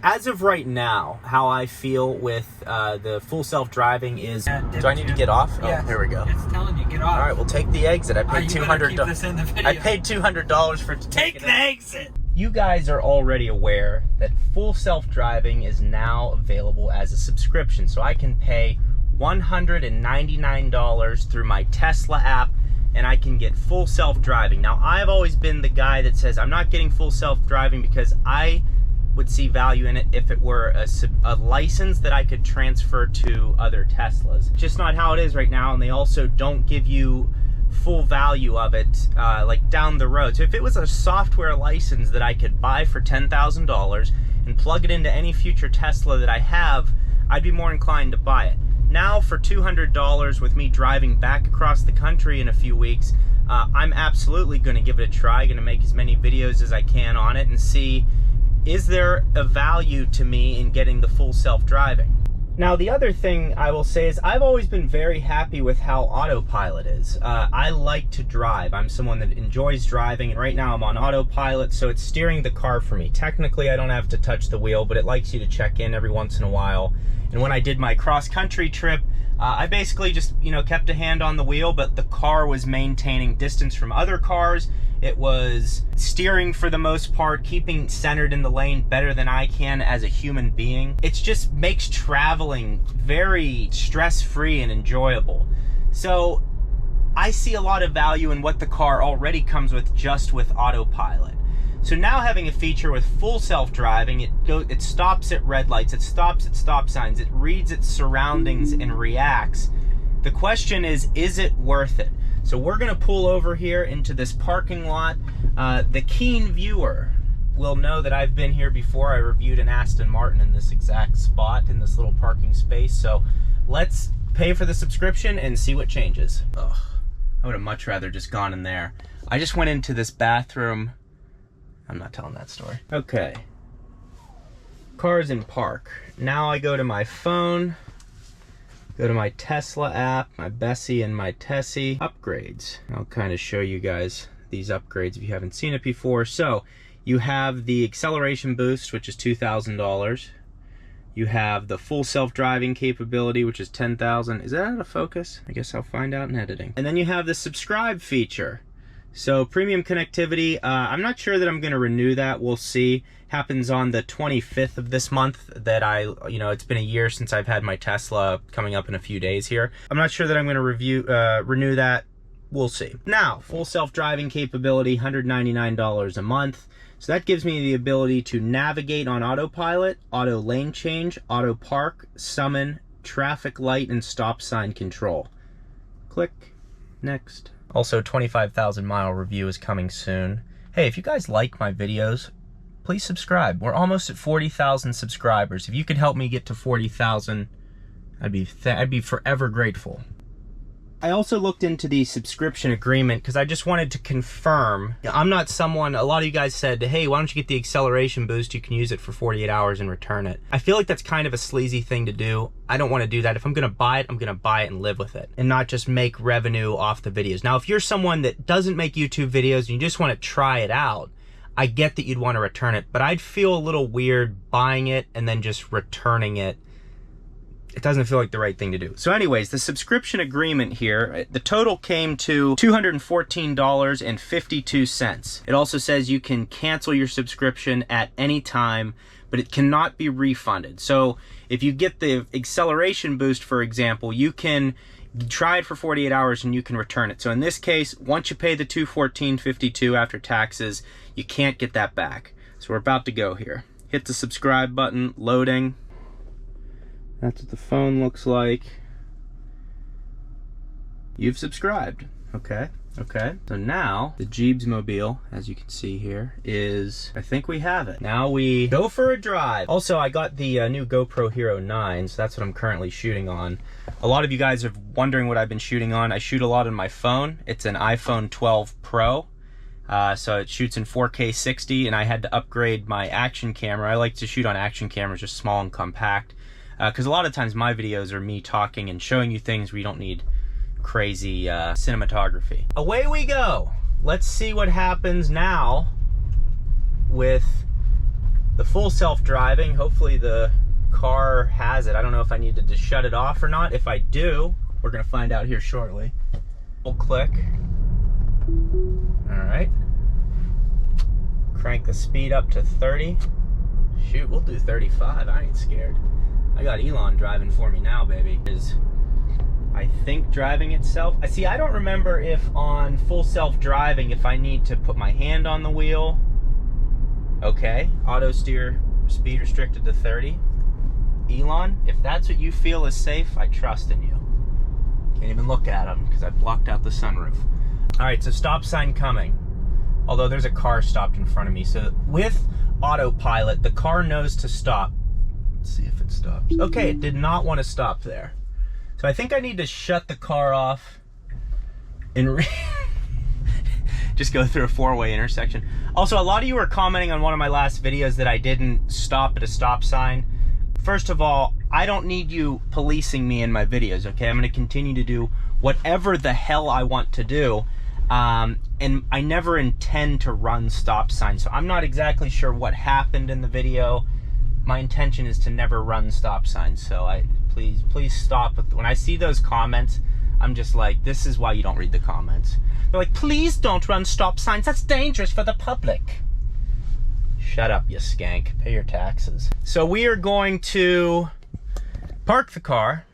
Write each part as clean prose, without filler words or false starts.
As of right now, how I feel with the full self-driving is... Do I need to get off? Yeah. Oh, here we go. It's telling you get off. All right, we'll take the exit. I paid $200. I paid $200 for it to Take the exit. You guys are already aware that full self-driving is now available as a subscription. So I can pay $199 through my Tesla app and I can get full self-driving. Now, I've always been the guy that says I'm not getting full self-driving because I would see value in it if it were a license that I could transfer to other Teslas. Just not how it is right now, and they also don't give you full value of it like down the road. So if it was a software license that I could buy for $10,000 and plug it into any future Tesla that I have, I'd be more inclined to buy it. Now for $200 with me driving back across the country in a few weeks, I'm absolutely going to give it a try, going to make as many videos as I can on it and see, is there a value to me in getting the full self-driving? Now, the other thing I will say is I've always been very happy with how autopilot is. I like to drive. I'm someone that enjoys driving, and right now I'm on autopilot, so it's steering the car for me. Technically, I don't have to touch the wheel, but it likes you to check in every once in a while. And when I did my cross-country trip, I basically just, kept a hand on the wheel, but the car was maintaining distance from other cars. It was steering for the most part, keeping centered in the lane better than I can as a human being. It just makes traveling very stress-free and enjoyable. So I see a lot of value in what the car already comes with just with autopilot. So now having a feature with full self-driving, it stops at red lights, it stops at stop signs, it reads its surroundings and reacts. The question is it worth it? So we're gonna pull over here into this parking lot. The keen viewer will know that I've been here before. I reviewed an Aston Martin in this exact spot, in this little parking space. So let's pay for the subscription and see what changes. Ugh, I would have much rather just gone in there. I just went into this bathroom. I'm not telling that story. Okay. Cars in park. Now I go to my phone, go to my Tesla app, my Bessie and my Tessie. Upgrades. I'll kind of show you guys these upgrades if you haven't seen it before. So you have the acceleration boost, which is $2,000. You have the full self-driving capability, which is $10,000. Is that out of focus? I guess I'll find out in editing. And then you have the subscribe feature. So premium connectivity, I'm not sure that I'm going to renew that. We'll see. Happens on the 25th of this month that it's been a year since I've had my Tesla, coming up in a few days here. I'm not sure that I'm going to renew that. We'll see. Now, full self-driving capability, $199 a month. So that gives me the ability to navigate on autopilot, auto lane change, auto park, summon, traffic light, and stop sign control. Click. Next. Also, 25,000 mile review is coming soon. Hey, if you guys like my videos, please subscribe. We're almost at 40,000 subscribers. If you could help me get to 40,000, I'd be forever grateful. I also looked into the subscription agreement because I just wanted to confirm. I'm not someone, a lot of you guys said, hey, why don't you get the acceleration boost? You can use it for 48 hours and return it. I feel like that's kind of a sleazy thing to do. I don't want to do that. If I'm going to buy it, I'm going to buy it and live with it and not just make revenue off the videos. Now, if you're someone that doesn't make YouTube videos and you just want to try it out, I get that you'd want to return it, but I'd feel a little weird buying it and then just returning it. It doesn't feel like the right thing to do. So anyways, the subscription agreement here, the total came to $214.52. It also says you can cancel your subscription at any time, but it cannot be refunded. So if you get the acceleration boost, for example, you can try it for 48 hours and you can return it. So in this case, once you pay the $214.52 after taxes, you can't get that back. So we're about to go here. Hit the subscribe button, loading. That's what the phone looks like. You've subscribed. Okay. So now the GJEEBSmobile, as you can see here, is, I think we have it. Now we go for a drive. Also, I got the new GoPro Hero 9, so that's what I'm currently shooting on. A lot of you guys are wondering what I've been shooting on. I shoot a lot on my phone. It's an iPhone 12 Pro. So it shoots in 4K 60, and I had to upgrade my action camera. I like to shoot on action cameras, just small and compact. Because a lot of times my videos are me talking and showing you things where you don't need crazy cinematography. Away we go. Let's see what happens now with the full self-driving. Hopefully the car has it. I don't know if I need to just shut it off or not. If I do, we're gonna find out here shortly. We'll click. All right. Crank the speed up to 30. Shoot, we'll do 35. I ain't scared. I got Elon driving for me now, baby. Is I think driving itself. I don't remember if on full self-driving if I need to put my hand on the wheel. Okay, auto steer, speed restricted to 30. Elon, if that's what you feel is safe, I trust in you. Can't even look at him because I blocked out the sunroof. All right, so stop sign coming. Although there's a car stopped in front of me. So with autopilot, the car knows to stop. Let's see if it stops. Okay, it did not want to stop there. So I think I need to shut the car off and just go through a four-way intersection. Also, a lot of you were commenting on one of my last videos that I didn't stop at a stop sign. First of all, I don't need you policing me in my videos, okay? I'm gonna continue to do whatever the hell I want to do. And I never intend to run stop signs, so I'm not exactly sure what happened in the video. My intention is to never run stop signs, so please stop. When I see those comments, I'm just like, this is why you don't read the comments. They're like, please don't run stop signs, that's dangerous for the public. Shut up, you skank. Pay your taxes. So we are going to park the car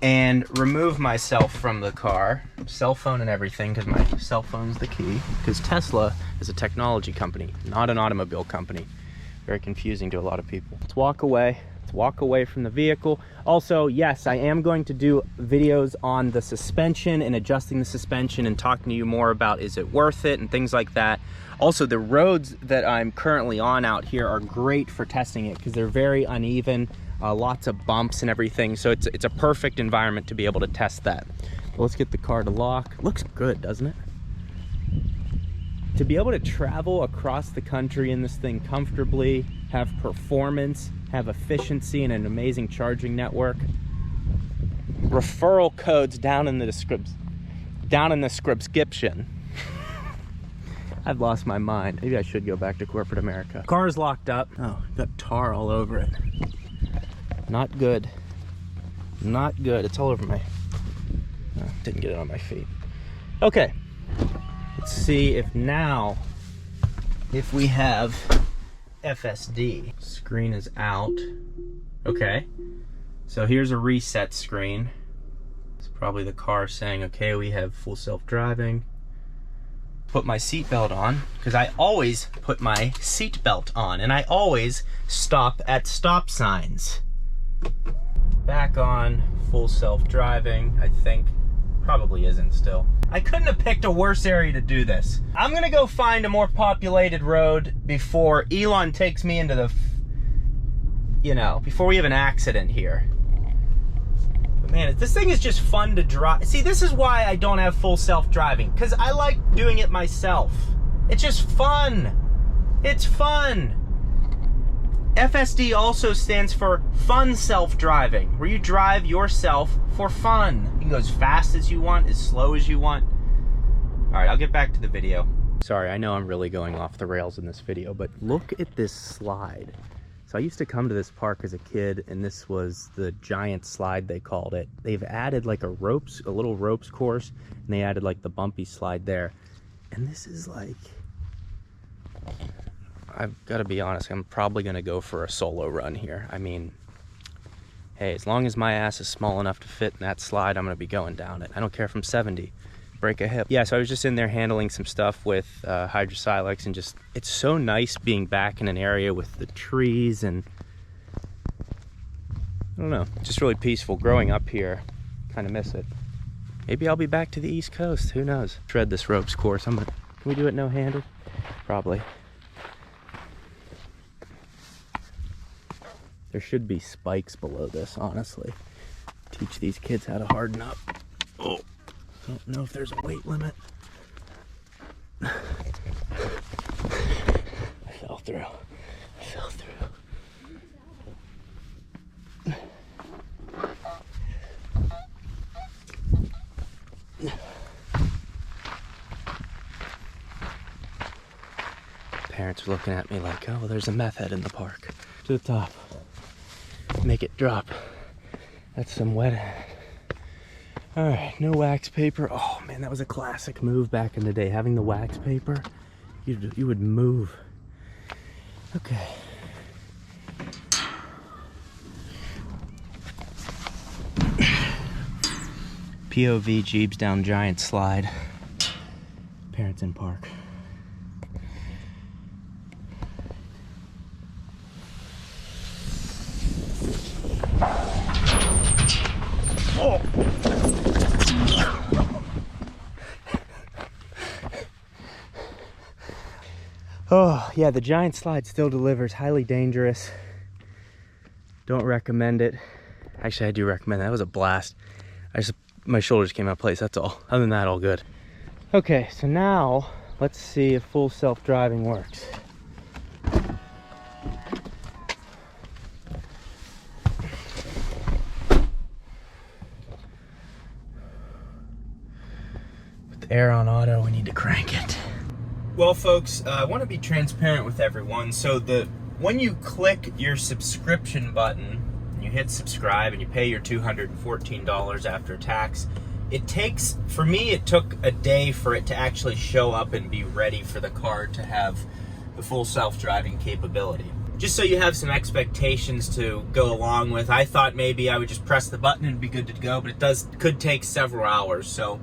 and remove myself from the car, cell phone and everything, because my cell phone's the key, because Tesla is a technology company, not an automobile company. Very confusing to a lot of people. Let's walk away. Let's walk away from the vehicle. Also, yes, I am going to do videos on the suspension and adjusting the suspension and talking to you more about is it worth it and things like that. Also, the roads that I'm currently on out here are great for testing it because they're very uneven. Lots of bumps and everything, so it's a perfect environment to be able to test that. But let's get the car to lock. Looks good, doesn't it? To be able to travel across the country in this thing comfortably, have performance, have efficiency, and an amazing charging network. Referral codes down in the description. I've lost my mind. Maybe I should go back to corporate America. Car is locked up. Oh, got tar all over it. Not good. Not good. It's all over my... Oh, didn't get it on my feet. Okay. Let's see if now, if we have FSD. Screen is out. Okay. So here's a reset screen. It's probably the car saying, okay, we have full self-driving. Put my seatbelt on, because I always put my seatbelt on, and I always stop at stop signs. Back on full self-driving, I think. Probably isn't still. I couldn't have picked a worse area to do this. I'm gonna go find a more populated road before Elon takes me into the, before we have an accident here. But man, this thing is just fun to drive. See, this is why I don't have full self-driving, because I like doing it myself. It's just fun. It's fun. FSD also stands for fun self-driving, where you drive yourself for fun. You can go as fast as you want, as slow as you want. All right, I'll get back to the video. Sorry, I know I'm really going off the rails in this video, but look at this slide. So I used to come to this park as a kid, and this was the giant slide, they called it. They've added like a little ropes course, and they added like the bumpy slide there. And this is like, I've got to be honest, I'm probably going to go for a solo run here. I mean, hey, as long as my ass is small enough to fit in that slide, I'm going to be going down it. I don't care if I'm 70. Break a hip. Yeah, so I was just in there handling some stuff with hydrosilix, and just, it's so nice being back in an area with the trees, and I don't know, just really peaceful. Growing up here, kind of miss it. Maybe I'll be back to the East Coast, who knows? Tread this ropes course. Can we do it no-handed? Probably. There should be spikes below this, honestly. Teach these kids how to harden up. Oh, I don't know if there's a weight limit. I fell through. I fell through. parents were looking at me like, oh, there's a meth head in the park. To the top. Make it drop. That's some wet. All right, no wax paper. Oh man, that was a classic move back in the day. Having the wax paper, you would move. Okay. POV Jeeps down giant slide. Parents in park. Oh. Oh, yeah, the giant slide still delivers. Highly dangerous. Don't recommend it. Actually, I do recommend it. That was a blast. My shoulders came out of place, that's all. Other than that, all good. Okay, so now let's see if full self-driving works. With the air on auto, we need to crank it. Well, folks, I want to be transparent with everyone. So when you click your subscription button, you hit subscribe and you pay your $214 after tax, it takes, for me, it took a day for it to actually show up and be ready for the car to have the full self-driving capability. Just so you have some expectations to go along with, I thought maybe I would just press the button and be good to go, but it could take several hours. So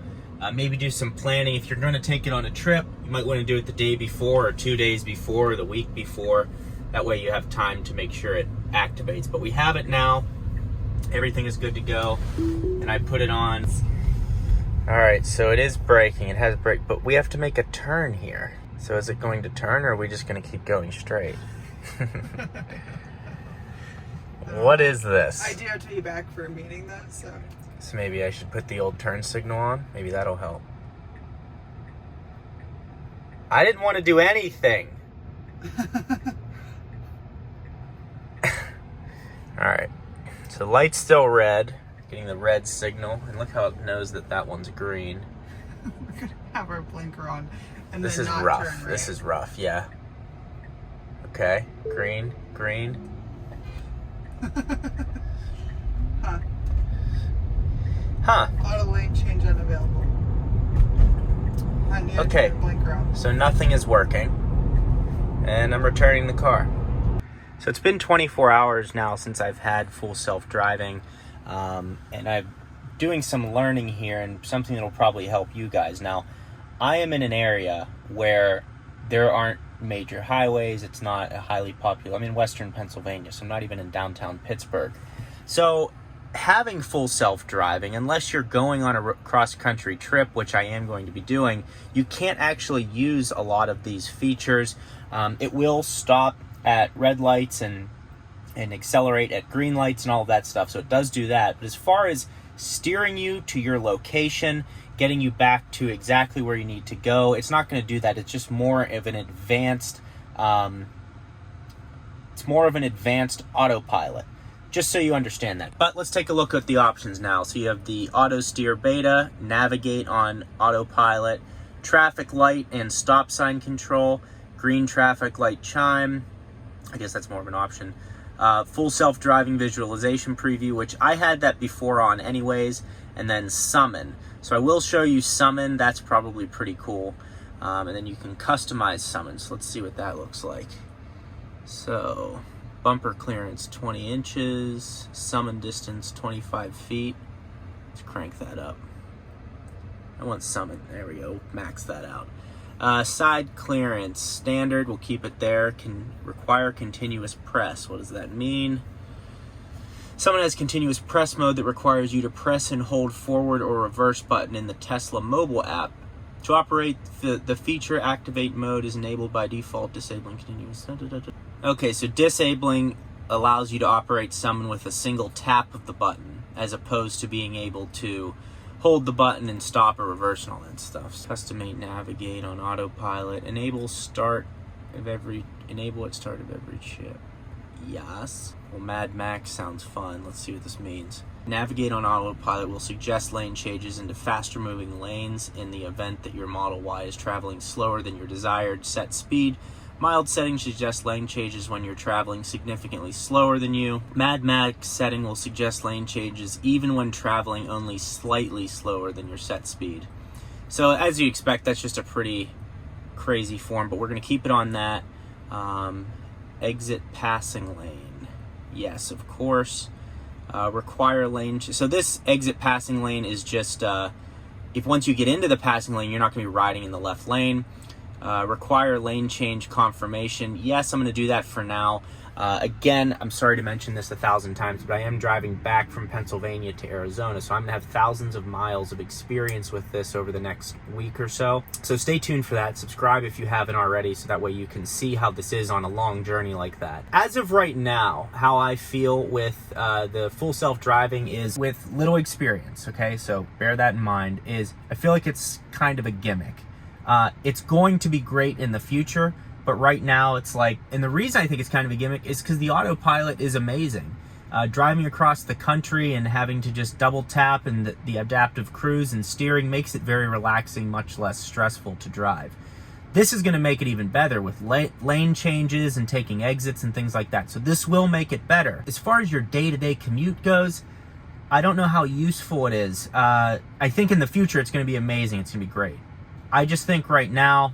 maybe do some planning. If you're going to take it on a trip, you might want to do it the day before or 2 days before or the week before. That way you have time to make sure it activates. But we have it now. Everything is good to go. And I put it on. All right, so it is braking. It has brake, but we have to make a turn here. So is it going to turn, or are we just going to keep going straight? What is this? I do have to be back for a meeting though, so maybe I should put the old turn signal on. Maybe that'll help. I didn't want to do anything. All right, so light's still red, getting the red signal, and look how it knows that that one's green. We're gonna have our blinker on, and this then is not rough. turn red. This is rough, yeah. Okay, green, green. Huh. Huh. Auto lane change unavailable. Okay, Blinker on. so nothing is working, and I'm returning the car. So it's been 24 hours now since I've had full self-driving, and I'm doing some learning here and something that will probably help you guys. Now, I am in an area where there aren't major highways. It's not a highly popular. I'm in Western Pennsylvania, so I'm not even in downtown Pittsburgh. So having full self-driving, unless you're going on a cross-country trip, which I am going to be doing, you can't actually use a lot of these features. It will stop at red lights and accelerate at green lights and all of that stuff, so it does do that. But as far as steering you to your location, getting you back to exactly where you need to go, it's not going to do that. It's just more of an advanced autopilot, just so you understand that. But let's take a look at the options now. So you have the auto steer beta, navigate on autopilot, traffic light and stop sign control, green traffic light chime, I guess that's more of an option. Full self-driving visualization preview, which I had that before on anyways, and then summon. So I will show you summon. That's probably pretty cool. And then you can customize summon. So let's see what that looks like. So bumper clearance 20 inches, summon distance 25 feet. Let's crank that up. I want summon. There we go. Max that out. Side clearance, standard, we'll keep it there. Can require continuous press. What does that mean? Someone has continuous press mode that requires you to press and hold forward or reverse button in the Tesla mobile app. To operate the feature, activate mode is enabled by default, disabling continuous. Okay, so disabling allows you to operate summon with a single tap of the button, as opposed to being able to hold the button and stop or reverse and all that stuff. Customate navigate on autopilot. Enable at start of every chip. Yes. Well, Mad Max sounds fun. Let's see what this means. Navigate on autopilot will suggest lane changes into faster moving lanes in the event that your Model Y is traveling slower than your desired set speed. Mild settings suggest lane changes when you're traveling significantly slower than you. Mad Max setting will suggest lane changes even when traveling only slightly slower than your set speed. So as you expect, that's just a pretty crazy form, but we're going to keep it on that. Exit passing lane. Yes, of course. Require lane. So this exit passing lane is just if once you get into the passing lane, you're not going to be riding in the left lane. Require lane change confirmation. Yes, I'm going to do that for now. Again, I'm sorry to mention this 1,000 times, but I am driving back from Pennsylvania to Arizona, so I'm going to have thousands of miles of experience with this over the next week or so. So stay tuned for that. Subscribe if you haven't already, so that way you can see how this is on a long journey like that. As of right now, how I feel with the full self-driving is with little experience, okay? So bear that in mind, is I feel like it's kind of a gimmick. It's going to be great in the future, but right now it's like, and the reason I think it's kind of a gimmick is because the autopilot is amazing. Driving across the country and having to just double tap and the adaptive cruise and steering makes it very relaxing, much less stressful to drive. This is going to make it even better with lane changes and taking exits and things like that. So this will make it better. As far as your day-to-day commute goes, I don't know how useful it is. I think in the future it's going to be amazing. It's going to be great. I just think right now,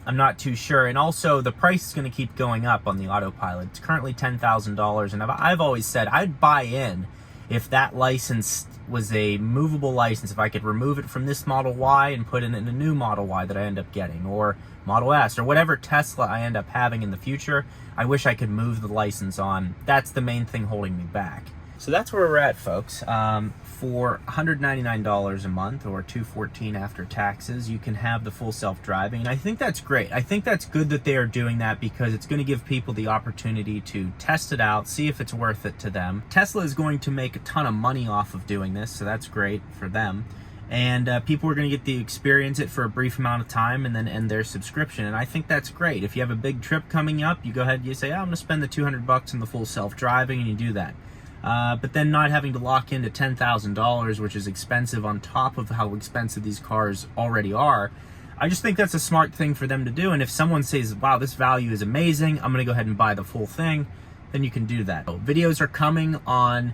I'm not too sure. And also, the price is going to keep going up on the autopilot. It's currently $10,000, and I've always said I'd buy in if that license was a movable license, if I could remove it from this Model Y and put it in a new Model Y that I end up getting, or Model S, or whatever Tesla I end up having in the future. I wish I could move the license on. That's the main thing holding me back. So that's where we're at, folks. For $199 a month, or $214 after taxes, you can have the full self-driving. And I think that's great. I think that's good that they are doing that, because it's going to give people the opportunity to test it out, see if it's worth it to them. Tesla is going to make a ton of money off of doing this, so that's great for them. And people are going to get to experience it for a brief amount of time and then end their subscription. And I think that's great. If you have a big trip coming up, you go ahead and you say, oh, I'm going to spend the $200 on the full self-driving, and you do that. But then not having to lock into $10,000, which is expensive on top of how expensive these cars already are. I just think that's a smart thing for them to do. And if someone says, wow, this value is amazing, I'm going to go ahead and buy the full thing, then you can do that. Videos are coming on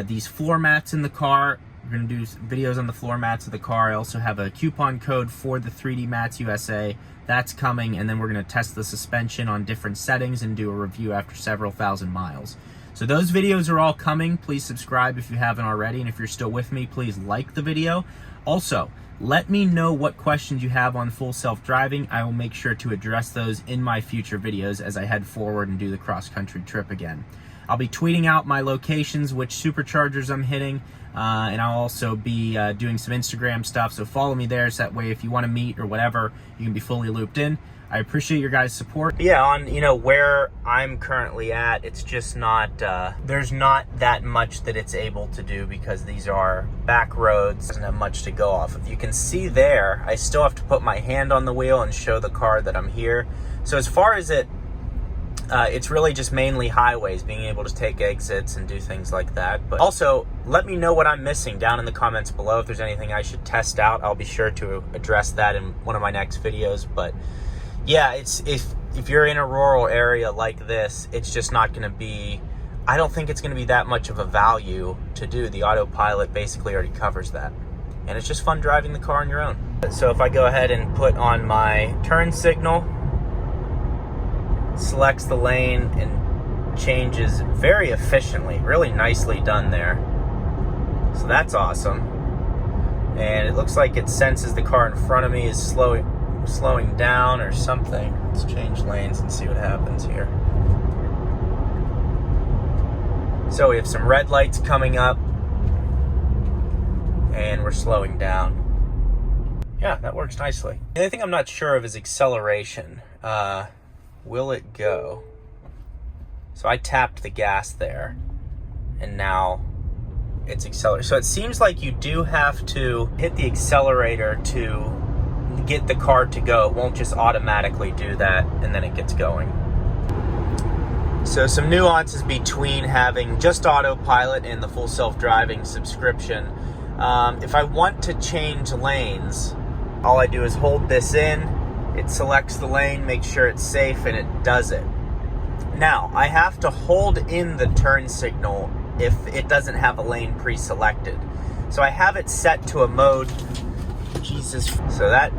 these floor mats in the car. We're going to do videos on the floor mats of the car. I also have a coupon code for the 3D Mats USA. That's coming. And then we're going to test the suspension on different settings and do a review after several thousand miles. So those videos are all coming. Please subscribe if you haven't already. And if you're still with me, please like the video. Also, let me know what questions you have on full self-driving. I will make sure to address those in my future videos as I head forward and do the cross-country trip again. I'll be tweeting out my locations, which superchargers I'm hitting, and I'll also be doing some Instagram stuff. So follow me there, so that way if you want to meet or whatever, you can be fully looped in. I appreciate your guys' support. Yeah, on where I'm currently at, it's just not, there's not that much that it's able to do, because these are back roads. Doesn't have much to go off of. You can see there, I still have to put my hand on the wheel and show the car that I'm here. So as far as it's really just mainly highways, being able to take exits and do things like that. But also, let me know what I'm missing down in the comments below. If there's anything I should test out, I'll be sure to address that in one of my next videos. But yeah, if you're in a rural area like this, it's just not going to be, I don't think it's going to be that much of a value to do. The autopilot basically already covers that. And it's just fun driving the car on your own. So if I go ahead and put on my turn signal, selects the lane and changes very efficiently. Really nicely done there. So that's awesome. And it looks like it senses the car in front of me is slowing down or something. Let's change lanes and see what happens here. So we have some red lights coming up and we're slowing down. Yeah, that works nicely. The only thing I'm not sure of is acceleration. Will it go? So I tapped the gas there and now it's accelerating. So it seems like you do have to hit the accelerator to get the car to go. It won't just automatically do that and then it gets going. So some nuances between having just autopilot and the full self-driving subscription. If I want to change lanes, all I do is hold this in It selects the lane, makes sure it's safe, and it does it. Now, I have to hold in the turn signal if it doesn't have a lane pre-selected. So I have it set to a mode, Jesus. So that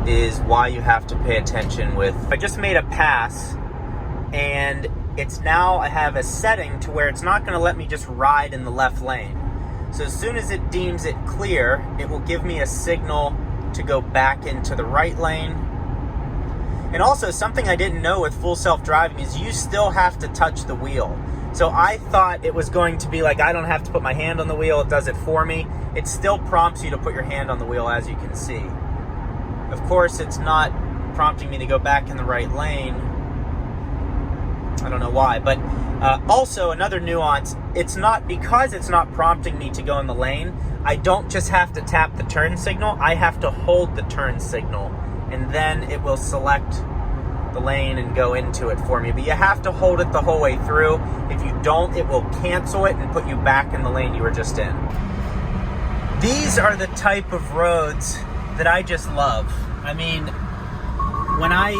is why you have to pay attention with, I just made a pass, and it's now, I have a setting to where it's not gonna let me just ride in the left lane. So as soon as it deems it clear, it will give me a signal to go back into the right lane. And also, something I didn't know with full self-driving is you still have to touch the wheel. So I thought it was going to be like, I don't have to put my hand on the wheel, it does it for me. It still prompts you to put your hand on the wheel, as you can see. Of course, it's not prompting me to go back in the right lane. I don't know why, but also another nuance, it's not, because it's not prompting me to go in the lane, I don't just have to tap the turn signal, I have to hold the turn signal, and then it will select the lane and go into it for me. But you have to hold it the whole way through. If you don't, it will cancel it and put you back in the lane you were just in. These are the type of roads that I just love. I mean, when I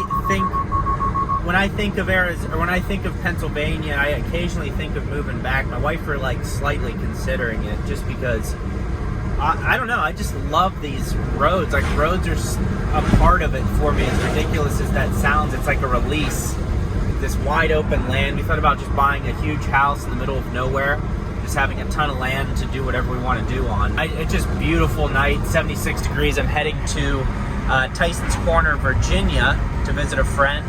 think of Arizona, or when I think of Pennsylvania, I occasionally think of moving back. My wife are like slightly considering it, just because I don't know, I just love these roads. Like, roads are a part of it for me. As ridiculous as that sounds, it's like a release. This wide open land. We thought about just buying a huge house in the middle of nowhere, just having a ton of land to do whatever we want to do on. It's just beautiful night, 76 degrees. I'm heading to Tyson's Corner, Virginia to visit a friend.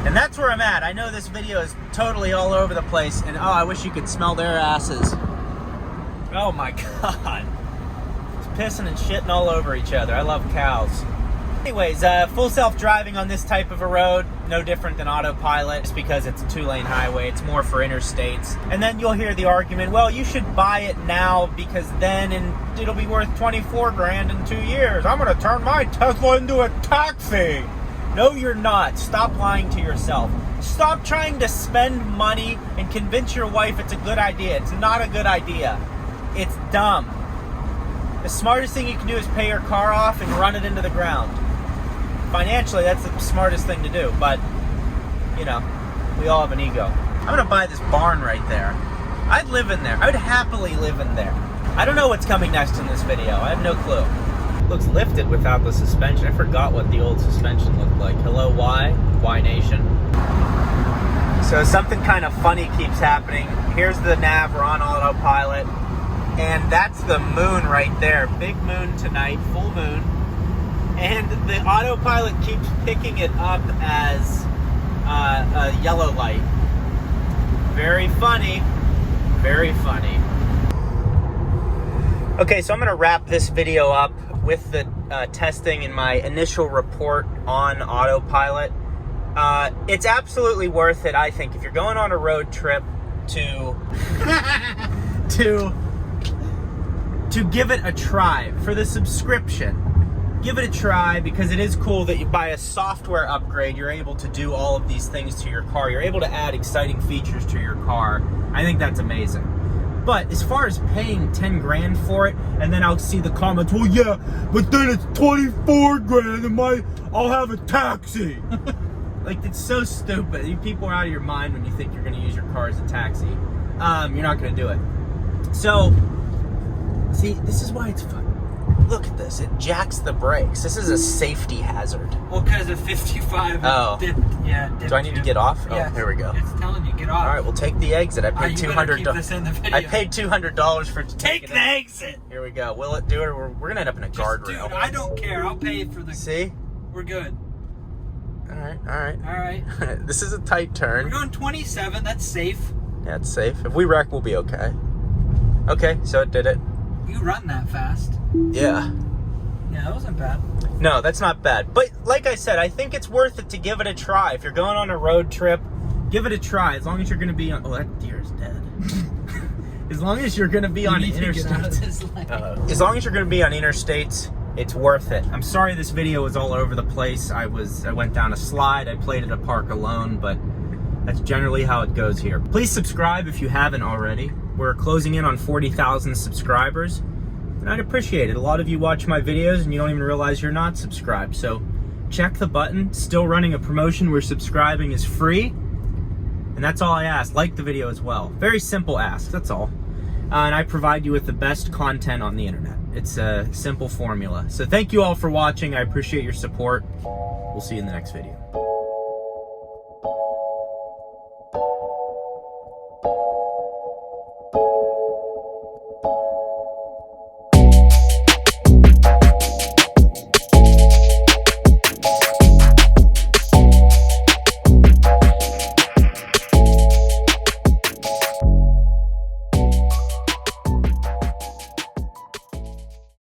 And that's where I'm at. I know this video is totally all over the place, and oh, I wish you could smell their asses. Oh my God. It's pissing and shitting all over each other. I love cows. Anyways, full self-driving on this type of a road, no different than autopilot, just because it's a 2-lane highway. It's more for interstates. And then you'll hear the argument, well, you should buy it now because then it'll be worth 24 grand in 2 years. I'm gonna turn my Tesla into a taxi. No, you're not. Stop lying to yourself. Stop trying to spend money and convince your wife it's a good idea. It's not a good idea. It's dumb. The smartest thing you can do is pay your car off and run it into the ground. Financially, that's the smartest thing to do, but, you know, we all have an ego. I'm gonna buy this barn right there. I'd live in there. I would happily live in there. I don't know what's coming next in this video. I have no clue. Looks lifted without the suspension. I forgot what the old suspension looked like. Hello, Y Nation. So something kind of funny keeps happening. Here's the nav, we're on autopilot. And that's the moon right there. Big moon tonight, full moon. And the autopilot keeps picking it up as a yellow light. Very funny, very funny. Okay, so I'm gonna wrap this video up with the testing and my initial report on autopilot. It's absolutely worth it, I think, if you're going on a road trip to give it a try for the subscription. Give it a try, because it is cool that you buy a software upgrade, you're able to do all of these things to your car. You're able to add exciting features to your car. I think that's amazing. But as far as paying 10 grand for it, and then I'll see the comments, well, yeah, but then it's 24 grand and I'll have a taxi. Like, it's so stupid. You people are out of your mind when you think you're gonna use your car as a taxi. You're not gonna do it. So, see, this is why it's fun. Look at this, it jacks the brakes. This is a safety hazard. Well, because of 55. Oh. Dipped, do I need to get off? Yeah, oh, here we go. It's telling you, get off. All right, we'll take the exit. I paid $200. I paid $200 for Take the exit. Here we go. Will it do it? Or we're gonna end up in a guardrail. Dude, I don't care. I'll pay for the. See? We're good. All right. All right. This is a tight turn. We're going 27. That's safe. Yeah, it's safe. If we wreck, we'll be okay. Okay, so it did it. You run that fast. Yeah. Yeah, that wasn't bad. No, that's not bad. But like I said, I think it's worth it to give it a try. If you're going on a road trip, give it a try. As long as you're going to be on... Oh, that deer's dead. As long as you're going to be on interstates. As long as you're going to be on interstates, it's worth it. I'm sorry this video was all over the place. I went down a slide. I played at a park alone, but that's generally how it goes here. Please subscribe if you haven't already. We're closing in on 40,000 subscribers, and I'd appreciate it. A lot of you watch my videos and you don't even realize you're not subscribed, so check the button. Still running a promotion where subscribing is free. And that's all I ask. Like the video as well. Very simple ask, that's all. And I provide you with the best content on the internet. It's a simple formula. So thank you all for watching. I appreciate your support. We'll see you in the next video.